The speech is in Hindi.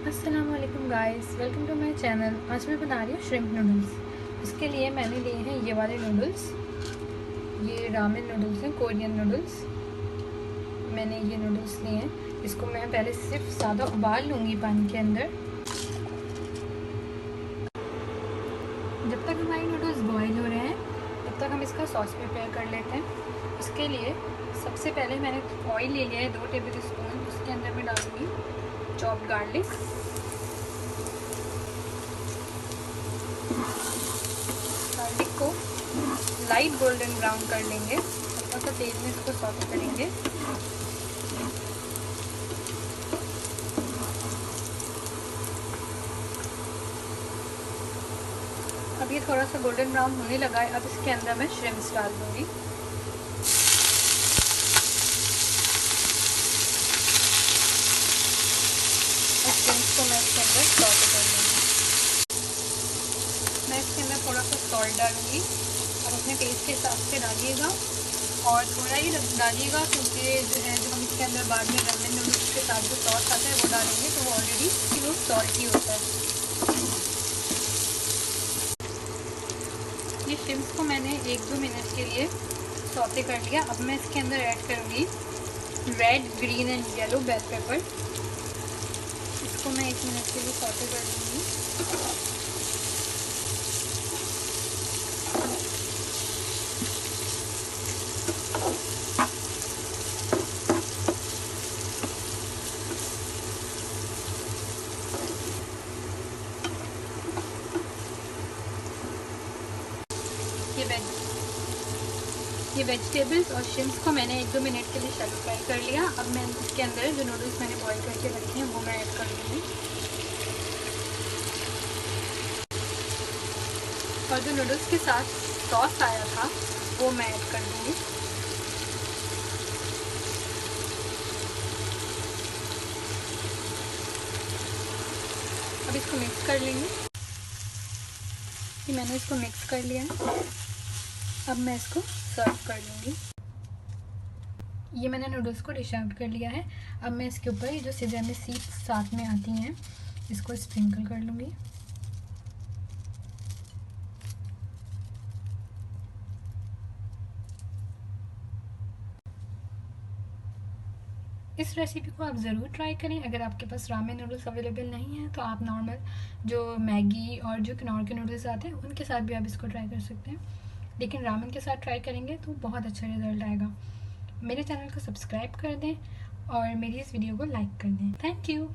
अस्सलाम वालेकुम guys, welcome to my channel. आज मैं बना रही हूँ श्रिम्प नूडल्स। इसके लिए मैंने लिए हैं ये वाले नूडल्स। ये रामेन नूडल्स हैं, कोरियन नूडल्स। मैंने ये नूडल्स लिए हैं। इसको मैं पहले सिर्फ सादा उबाल लूँगी पानी के अंदर। जब तक हमारे नूडल्स बॉईल हो रहे हैं तब तक हम इसका सॉस प्रिपेयर कर लेते हैं। इसके लिए सबसे पहले मैंने ऑयल ले लिया है 2 टेबल स्पून। उसके अंदर मैं डालूँगी चॉप्ड गार्लिक, गार्लिक को लाइट गोल्डन ब्राउन कर लेंगे। हल्का सा तेल में इसको सॉटे करेंगे। अब ये थोड़ा सा गोल्डन ब्राउन होने लगा है। अब इसके अंदर मैं श्रिम्प्स डाल दूँगी। और श्रिम्प्स को मैं इसके अंदर सॉटे कर लूँगी। मैं इसके अंदर थोड़ा सा सॉल्ट डालूँगी। और अपने टेस्ट के हिसाब से डालिएगा और थोड़ा ही डालिएगा, क्योंकि जो है जो हम इसके अंदर बाद में रामेन नूडल्स के साथ जो सॉस आता है वो डालेंगे तो वो ऑलरेडी वो सॉल्टी होता है। ये श्रिम्प्स को मैंने 1-2 मिनट के लिए सौते कर लिया। अब मैं इसके अंदर ऐड करूँगी red, green and yellow bell pepper. इसको मैं 1 मिनट के लिए सौते कर लूँगी। ये वेजिटेबल्स और श्रिम्प्स को मैंने 1-2 मिनट के लिए शैलो फ्राई कर लिया। अब मैं इसके अंदर जो नूडल्स मैंने बॉईल करके रखे हैं वो मैं ऐड कर दूँगी। और जो नूडल्स के साथ सॉस आया था वो मैं ऐड कर दूँगी। अब इसको मिक्स कर लेंगे। मैंने इसको मिक्स कर लिया है। अब मैं इसको सर्व कर लूँगी। ये मैंने नूडल्स को डिश आउट कर लिया है। अब मैं इसके ऊपर ये जो सिजेमे सीड्स साथ में आती हैं इसको स्प्रिंकल कर लूँगी। इस रेसिपी को आप ज़रूर ट्राई करें। अगर आपके पास रामेन नूडल्स अवेलेबल नहीं है तो आप नॉर्मल जो मैगी और जो किनौर के नूडल्स आते हैं उनके साथ भी आप इसको ट्राई कर सकते हैं, लेकिन रामेन के साथ ट्राई करेंगे तो बहुत अच्छा रिज़ल्ट आएगा। मेरे चैनल को सब्सक्राइब कर दें और मेरी इस वीडियो को लाइक कर दें। Thank you.